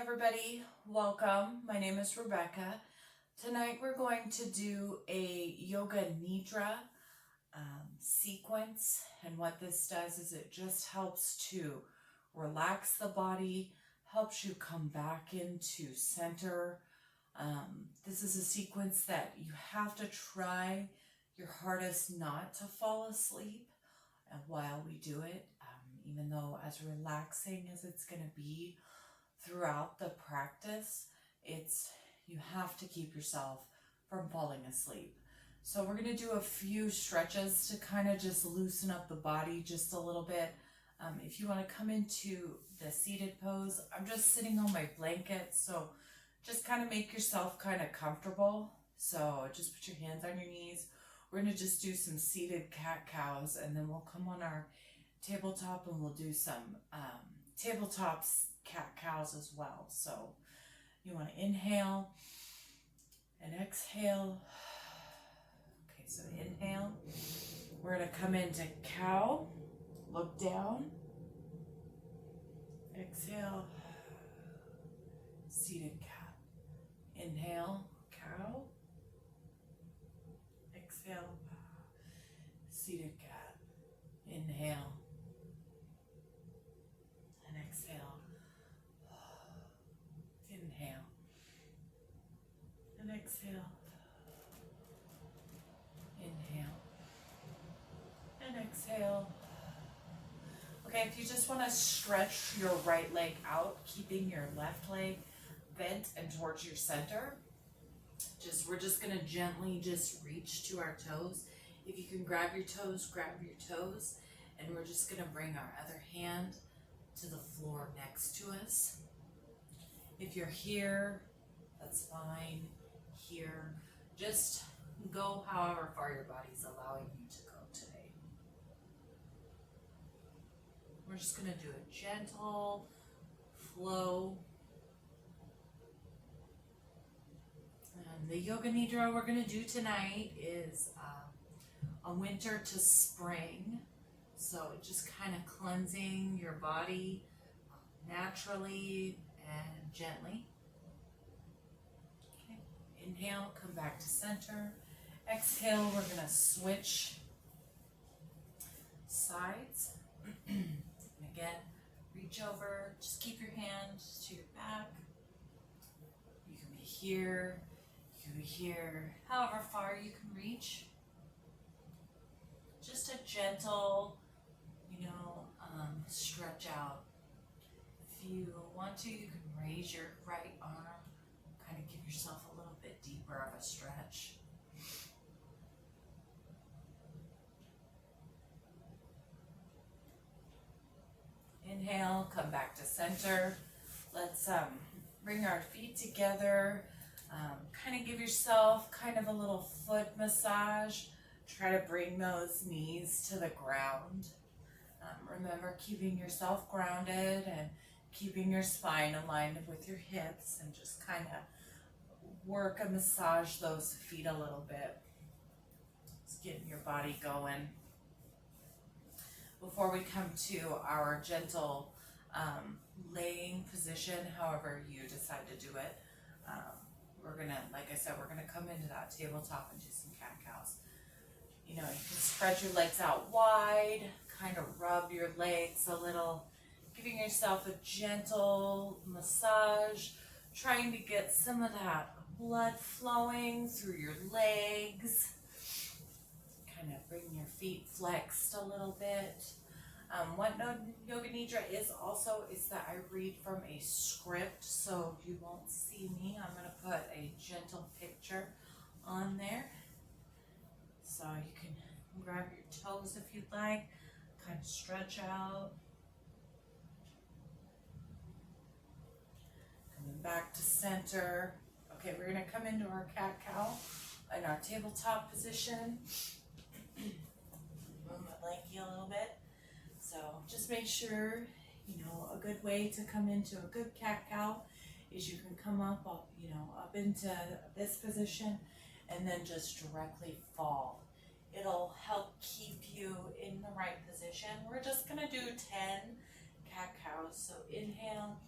everybody, welcome. My name is Rebecca. Tonight we're going to do a Yoga Nidra sequence, and what this does is it just helps to relax the body, helps you come back into center. This is a sequence that you have to try your hardest not to fall asleep while we do it, even though as relaxing as it's going to be throughout the practice, you have to keep yourself from falling asleep. So we're going to do a few stretches to kind of just loosen up the body just a little bit. If you want to come into the seated pose, I'm just sitting on my blanket, so just kind of make yourself kind of comfortable. So just put your hands on your knees. We're going to just do some seated cat-cows, and then we'll come on our tabletop and we'll do some tabletop cat-cows as well. So you want to inhale and exhale. Okay, so inhale. We're going to come into cow, look down, exhale, seated cat. Inhale, cow, exhale, seated cat. Inhale and exhale. Inhale and exhale. Inhale and exhale. Okay, if you just want to stretch your right leg out, keeping your left leg bent and towards your center, we're just going to gently just reach to our toes. If you can grab your toes, and we're just going to bring our other hand to the floor next to us. If you're here, that's fine. Here, just go however far your body's allowing you to go today. We're just going to do a gentle flow. And the Yoga Nidra we're going to do tonight is a winter to spring. So just kind of cleansing your body naturally and gently. Okay. Inhale, come back to center. Exhale, we're going to switch sides. And again, reach over, just keep your hand to your back. You can be here, you can be here, however far you can reach. Just a gentle, stretch out. If you want to, you can raise your right arm, kind of give yourself a little bit deeper of a stretch. Inhale, come back to center. Let's bring our feet together. Kind of give yourself kind of a little foot massage. Try to bring those knees to the ground. Remember keeping yourself grounded and keeping your spine aligned with your hips, and just kind of work and massage those feet a little bit. Just getting your body going. Before we come to our gentle laying position, however you decide to do it, we're gonna, like I said, we're gonna come into that tabletop and do some cat-cows. You can spread your legs out wide, kind of rub your legs a little, giving yourself a gentle massage, trying to get some of that blood flowing through your legs. Kind of bring your feet flexed a little bit. What Yoga Nidra is that I read from a script, so you won't see me. I'm going to put a gentle picture on there. So you can grab your toes if you'd like, kind of stretch out. Coming back to center. Okay, we're going to come into our cat-cow in our tabletop position. Move my blankie a little bit. So just make sure, a good way to come into a good cat-cow is you can come up into this position and then just directly fall. It'll help keep you in the right position. We're just going to do 10 cat-cows. So inhale,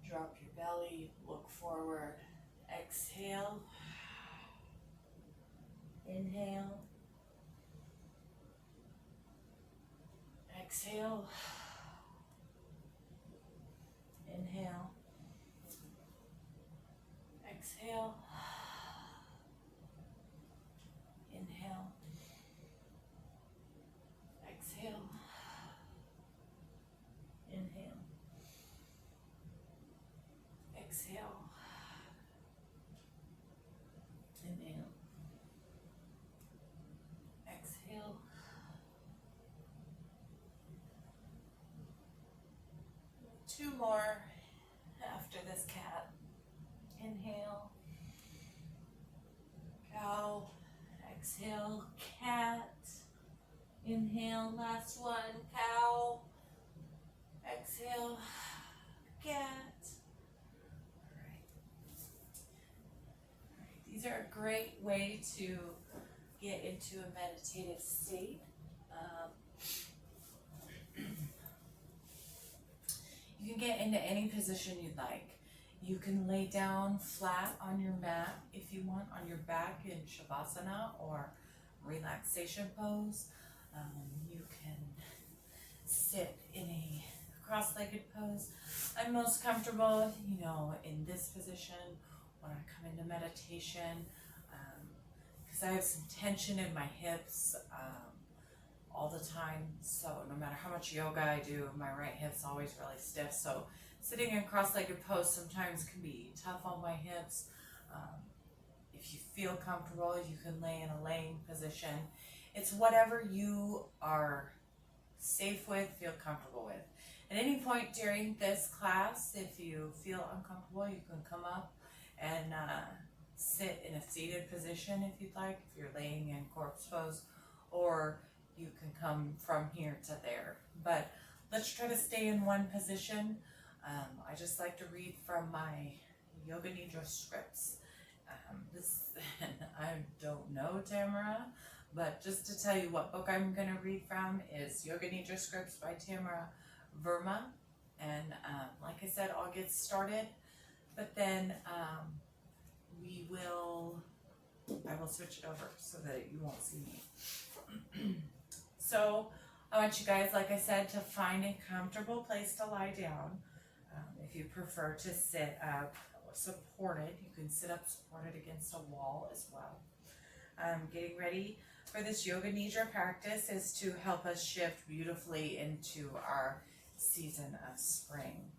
drop your belly. feet, look forward. Exhale. Inhale. Exhale. Inhale. Exhale. Inhale. Exhale. Inhale. Exhale. Inhale. Exhale. Two more after this cat. Inhale. Cow. Exhale. Cat. Inhale. Last one. Cow. Exhale. Cat. All right. These are a great way to get into a meditative state. You can get into any position you'd like. You can lay down flat on your mat if you want, on your back in Shavasana or relaxation pose. You can sit in a cross-legged pose. I'm most comfortable, in this position when I come into meditation, because I have some tension in my hips all the time. So no matter how much yoga I do, my right hip's always really stiff. So sitting in cross-legged pose sometimes can be tough on my hips. If you feel comfortable, you can lay in a laying position. It's whatever you are safe with, feel comfortable with. At any point during this class, if you feel uncomfortable, you can come up and sit in a seated position if you'd like, if you're laying in corpse pose, or you can come from here to there. But let's try to stay in one position. I just like to read from my Yoga Nidra Scripts. I don't know Tamara, but just to tell you what book I'm going to read from is Yoga Nidra Scripts by Tamara Verma. And like I said, I'll get started, but then I will switch it over so that you won't see me. So I want you guys, like I said, to find a comfortable place to lie down. If you prefer to sit up supported, you can sit up supported against a wall as well. Getting ready for this Yoga Nidra practice is to help us shift beautifully into our season of spring.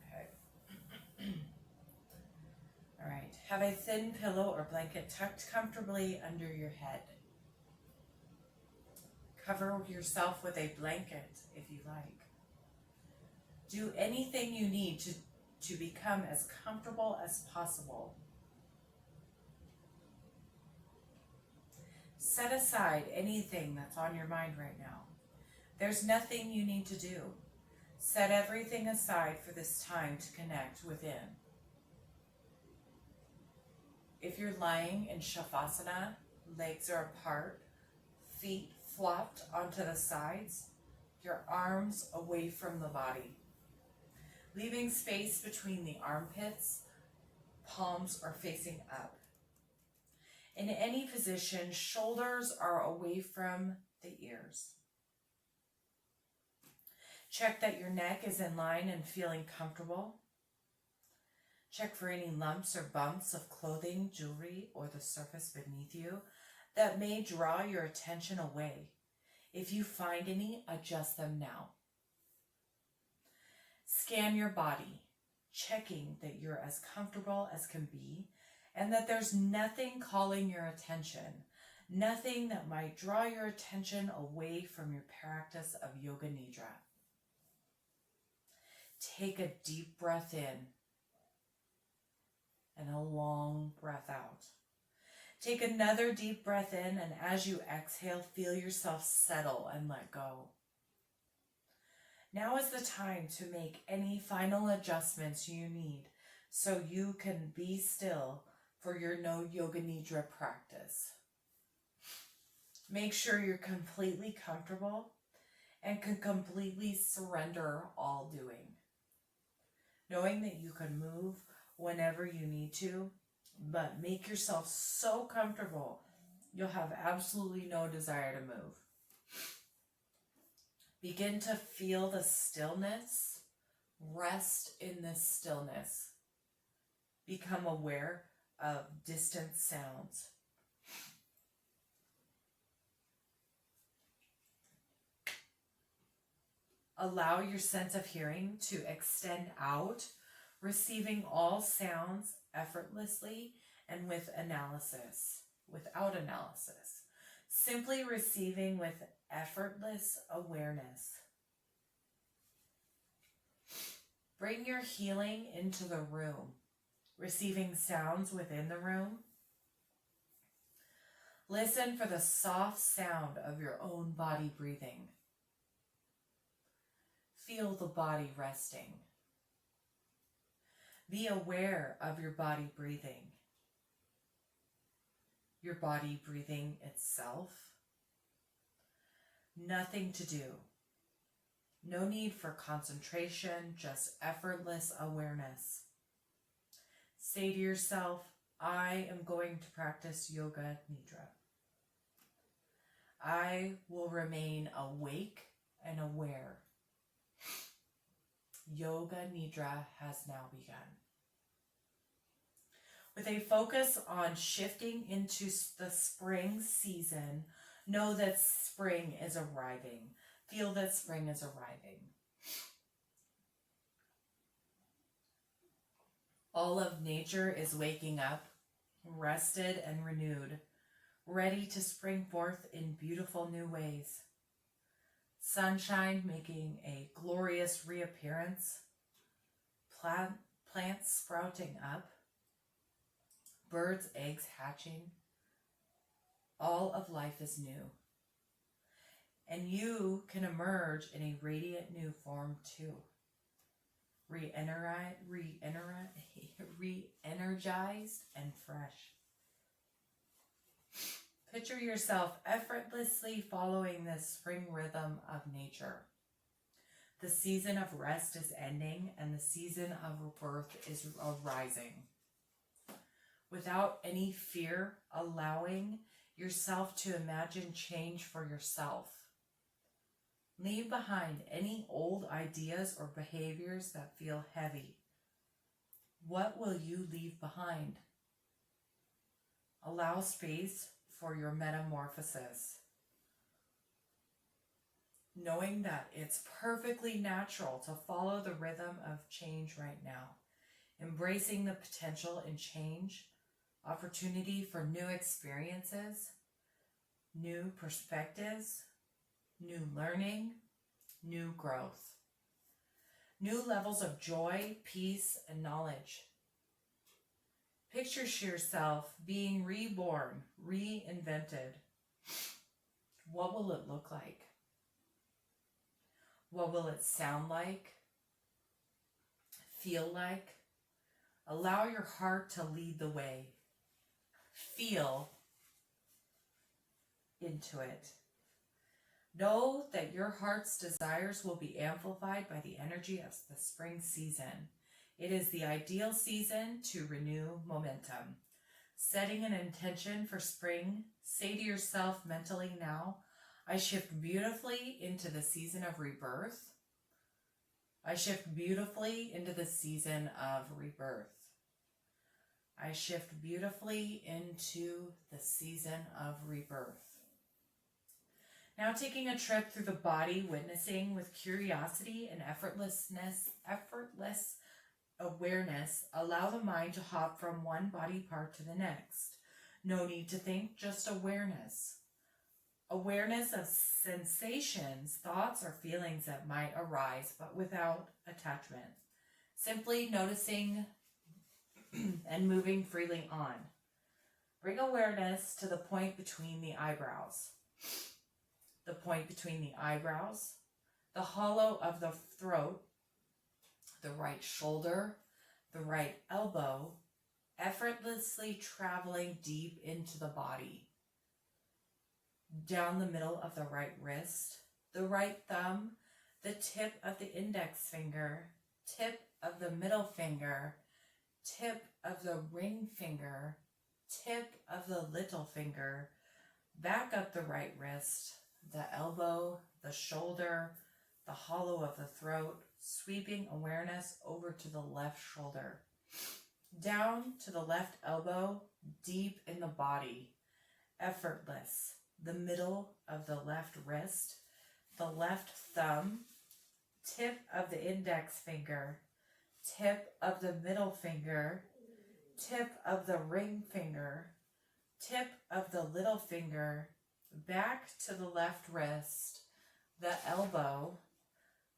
Okay. All right. Have a thin pillow or blanket tucked comfortably under your head. Cover yourself with a blanket if you like. Do anything you need to become as comfortable as possible. Set aside anything that's on your mind right now. There's nothing you need to do. Set everything aside for this time to connect within. If you're lying in Shavasana, legs are apart, feet flopped onto the sides, your arms away from the body, leaving space between the armpits, palms are facing up. In any position, shoulders are away from the ears. Check that your neck is in line and feeling comfortable. Check for any lumps or bumps of clothing, jewelry, or the surface beneath you that may draw your attention away. If you find any, adjust them now. Scan your body, checking that you're as comfortable as can be and that there's nothing calling your attention, nothing that might draw your attention away from your practice of Yoga Nidra. Take a deep breath in and a long breath out. Take another deep breath in, and as you exhale, feel yourself settle and let go. Now is the time to make any final adjustments you need so you can be still for your No Yoga Nidra practice. Make sure you're completely comfortable and can completely surrender all doing. knowing that you can move whenever you need to, but make yourself so comfortable you'll have absolutely no desire to move. Begin to feel the stillness. Rest in this stillness. Become aware of distant sounds. Allow your sense of hearing to extend out, receiving all sounds effortlessly and without analysis. Simply receiving with effortless awareness. Bring your healing into the room, receiving sounds within the room. Listen for the soft sound of your own body breathing. Feel the body resting. Be aware of your body breathing. Your body breathing itself. Nothing to do. No need for concentration, just effortless awareness. Say to yourself, I am going to practice Yoga Nidra. I will remain awake and aware. Yoga Nidra has now begun. With a focus on shifting into the spring season, know that spring is arriving. Feel that spring is arriving. All of nature is waking up, rested and renewed, ready to spring forth in beautiful new ways. Sunshine making a glorious reappearance, plants sprouting up, birds' eggs hatching. All of life is new. And you can emerge in a radiant new form too. Re-energized and fresh. Picture yourself effortlessly following this spring rhythm of nature. The season of rest is ending and the season of rebirth is arising. Without any fear, allowing yourself to imagine change for yourself. Leave behind any old ideas or behaviors that feel heavy. What will you leave behind? Allow space for your metamorphosis. Knowing that it's perfectly natural to follow the rhythm of change right now. Embracing the potential in change, opportunity for new experiences, new perspectives, new learning, new growth, new levels of joy, peace, and knowledge. Picture yourself being reborn, reinvented. What will it look like? What will it sound like? Feel like? Allow your heart to lead the way. Feel into it. Know that your heart's desires will be amplified by the energy of the spring season. It is the ideal season to renew momentum. Setting an intention for spring, say to yourself mentally now, I shift beautifully into the season of rebirth. I shift beautifully into the season of rebirth. I shift beautifully into the season of rebirth. Now taking a trip through the body, witnessing with curiosity and effortless awareness, allow the mind to hop from one body part to the next. No need to think, just awareness. Awareness of sensations, thoughts, or feelings that might arise, but without attachment. Simply noticing and moving freely on. Bring awareness to the point between the eyebrows. The point between the eyebrows, the hollow of the throat, the right shoulder, the right elbow, effortlessly traveling deep into the body. Down the middle of the right wrist, the right thumb, the tip of the index finger, tip of the middle finger, tip of the ring finger, tip of the little finger, back up the right wrist, the elbow, the shoulder, the hollow of the throat, sweeping awareness over to the left shoulder, down to the left elbow, deep in the body, effortless, the middle of the left wrist, the left thumb, tip of the index finger, tip of the middle finger, tip of the ring finger, tip of the little finger, back to the left wrist, the elbow,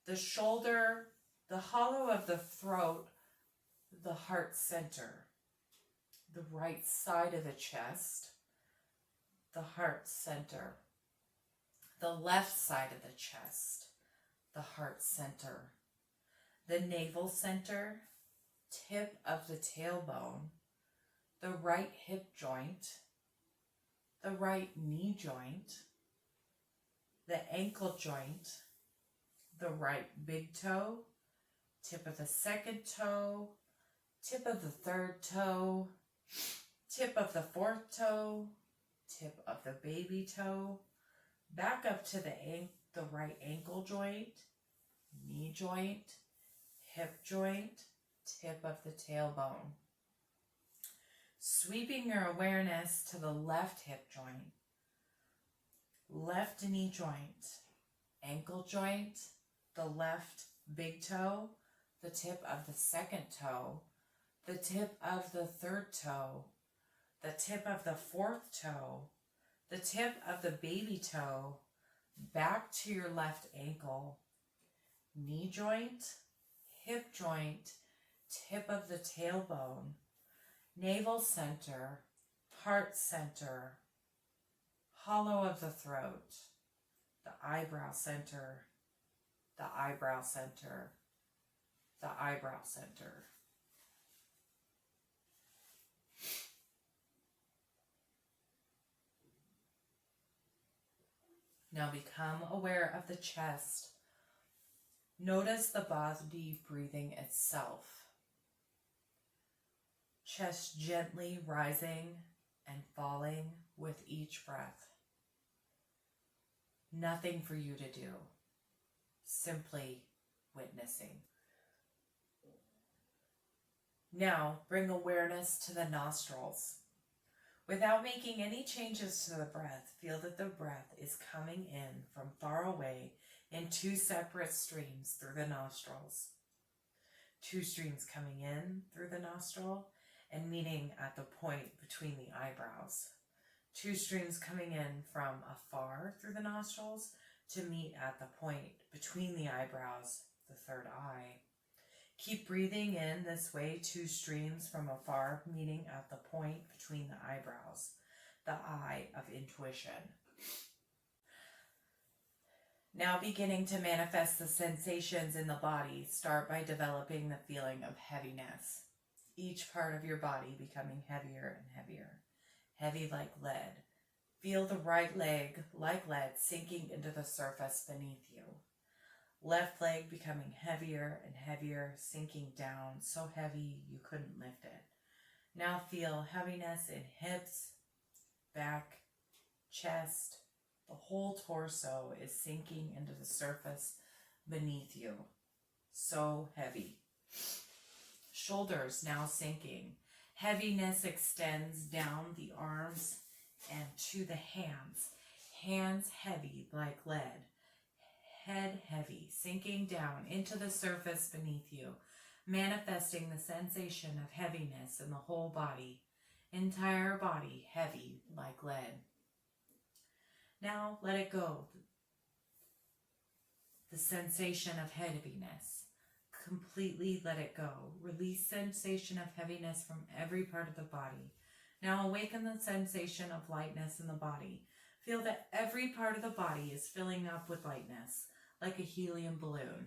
the shoulder, the hollow of the throat, the heart center, the right side of the chest, the heart center, the left side of the chest, the heart center, the navel center, tip of the tailbone, the right hip joint, the right knee joint, the ankle joint, the right big toe, tip of the second toe, tip of the third toe, tip of the fourth toe, tip of the baby toe, back up to the right ankle joint, knee joint, hip joint, tip of the tailbone. Sweeping your awareness to the left hip joint, left knee joint, ankle joint, the left big toe, the tip of the second toe, the tip of the third toe, the tip of the fourth toe, the tip of the baby toe, back to your left ankle, knee joint, hip joint, tip of the tailbone, navel center, heart center, hollow of the throat, the eyebrow center, the eyebrow center, the eyebrow center. Now become aware of the chest. Notice the body breathing itself. Chest gently rising and falling with each breath. Nothing for you to do. Simply witnessing. Now bring awareness to the nostrils. Without making any changes to the breath, feel that the breath is coming in from far away in two separate streams through the nostrils. Two streams coming in through the nostril and meeting at the point between the eyebrows. Two streams coming in from afar through the nostrils to meet at the point between the eyebrows, the third eye. Keep breathing in this way, two streams from afar meeting at the point between the eyebrows, the eye of intuition. Now beginning to manifest the sensations in the body, start by developing the feeling of heaviness. Each part of your body becoming heavier and heavier, heavy like lead. Feel the right leg, like lead, sinking into the surface beneath you. Left leg becoming heavier and heavier, sinking down, so heavy you couldn't lift it. Now feel heaviness in hips, back, chest. The whole torso is sinking into the surface beneath you. So heavy. Shoulders now sinking. Heaviness extends down the arms and to the hands. Hands heavy like lead. Head heavy, sinking down into the surface beneath you, manifesting the sensation of heaviness in the whole body, entire body heavy like lead. Now let it go. The sensation of heaviness. Completely let it go. Release sensation of heaviness from every part of the body. Now awaken the sensation of lightness in the body. Feel that every part of the body is filling up with lightness, like a helium balloon.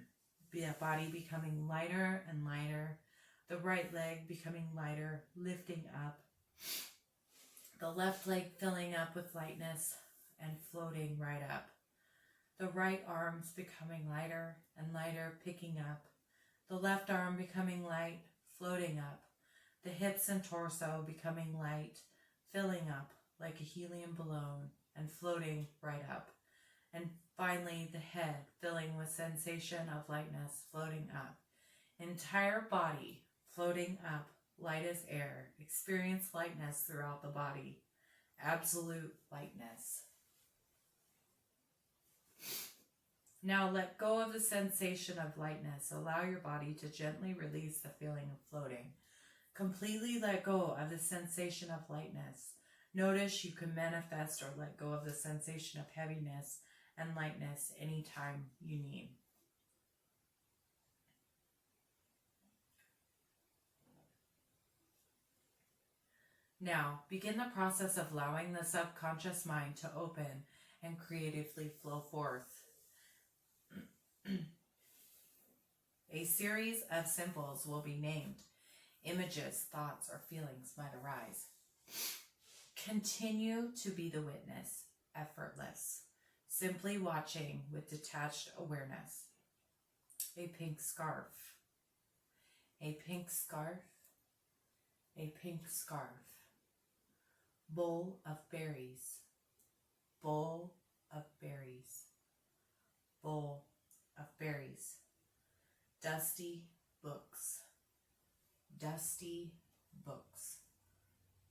The body becoming lighter and lighter. The right leg becoming lighter, lifting up. The left leg filling up with lightness and floating right up. The right arms becoming lighter and lighter, picking up. The left arm becoming light, floating up. The hips and torso becoming light, filling up like a helium balloon and floating right up. And finally, the head filling with sensation of lightness, floating up. Entire body floating up, light as air. Experience lightness throughout the body. Absolute lightness. Now let go of the sensation of lightness. Allow your body to gently release the feeling of floating. Completely let go of the sensation of lightness. Notice you can manifest or let go of the sensation of heaviness and lightness anytime you need. Now, begin the process of allowing the subconscious mind to open and creatively flow forth. A series of symbols will be named. Images, thoughts, or feelings might arise. Continue to be the witness, effortless, simply watching with detached awareness. A pink scarf. A pink scarf. A pink scarf. Bowl of berries. Bowl of berries. Bowl of berries. Dusty books. Dusty books.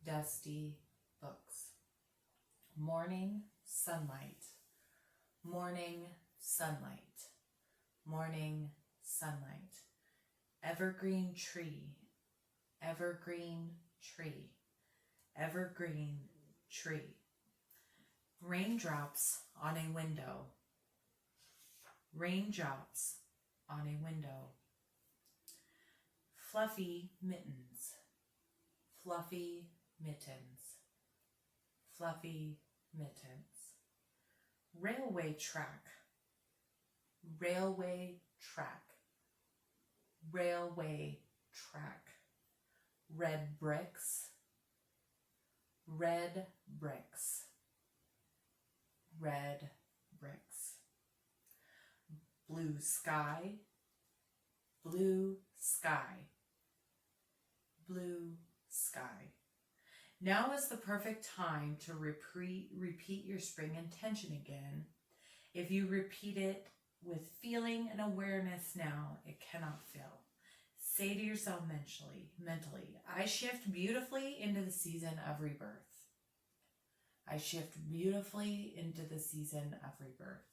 Dusty books. Morning sunlight. Morning sunlight. Morning sunlight. Evergreen tree. Evergreen tree. Evergreen tree. Raindrops on a window. Raindrops on a window. Fluffy mittens. Fluffy mittens. Fluffy mittens. Railway track. Railway track. Railway track. Red bricks. Red bricks. Red bricks. Blue sky. Blue sky. Blue sky. Now is the perfect time to repeat your spring intention again. If you repeat it with feeling and awareness now, it cannot fail. Say to yourself mentally, I shift beautifully into the season of rebirth. I shift beautifully into the season of rebirth.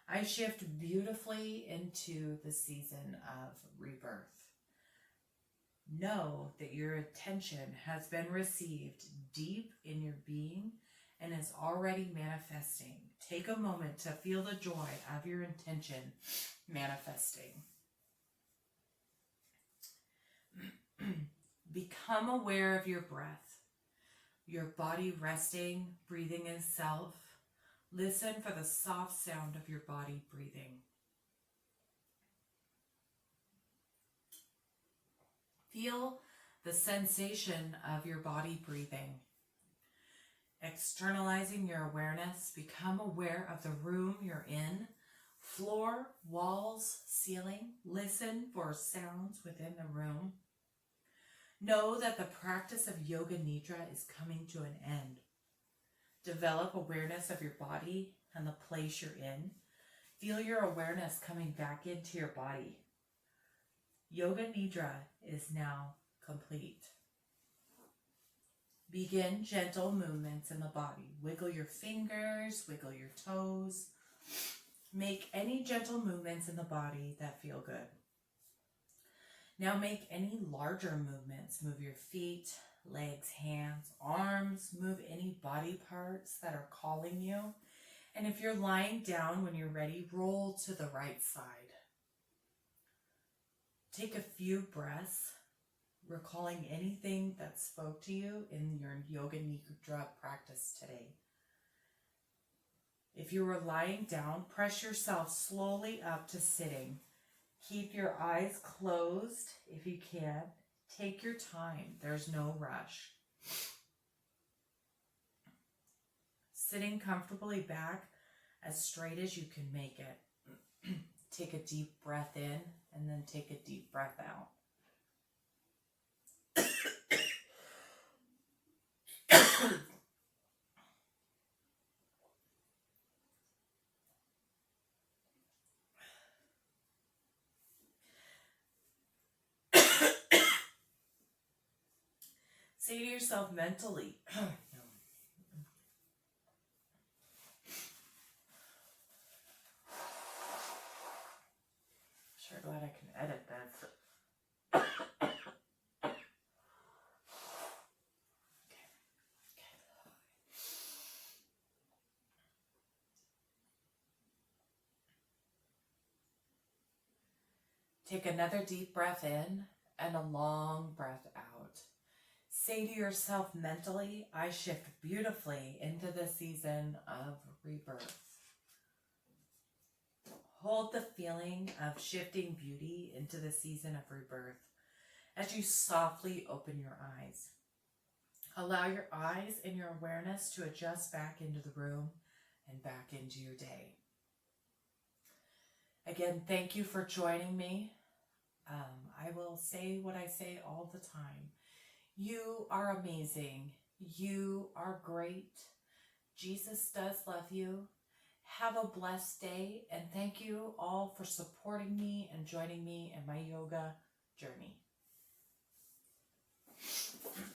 I shift beautifully into the season of rebirth. Know that your attention has been received deep in your being and is already manifesting. Take a moment to feel the joy of your intention manifesting. Become aware of your breath, your body resting, breathing itself. Listen for the soft sound of your body breathing. Feel the sensation of your body breathing. Externalizing your awareness, become aware of the room you're in, floor, walls, ceiling. Listen for sounds within the room. Know that the practice of Yoga Nidra is coming to an end. Develop awareness of your body and the place you're in. Feel your awareness coming back into your body. Yoga Nidra is now complete. Begin gentle movements in the body. Wiggle your fingers, wiggle your toes. Make any gentle movements in the body that feel good. Now make any larger movements. Move your feet, legs, hands, arms. Move any body parts that are calling you. And if you're lying down when you're ready, roll to the right side. Take a few breaths, recalling anything that spoke to you in your Yoga Nidra practice today. If you were lying down, press yourself slowly up to sitting. Keep your eyes closed if you can. Take your time. There's no rush. Sitting comfortably back as straight as you can make it. Take a deep breath in and then take a deep breath out. Say to yourself mentally, sure glad I can edit this. Take another deep breath in and a long breath out. Say to yourself mentally, I shift beautifully into the season of rebirth. Hold the feeling of shifting beauty into the season of rebirth as you softly open your eyes. Allow your eyes and your awareness to adjust back into the room and back into your day. Again, thank you for joining me. I will say what I say all the time. You are amazing. You are great. Jesus does love you. Have a blessed day, and thank you all for supporting me and joining me in my yoga journey.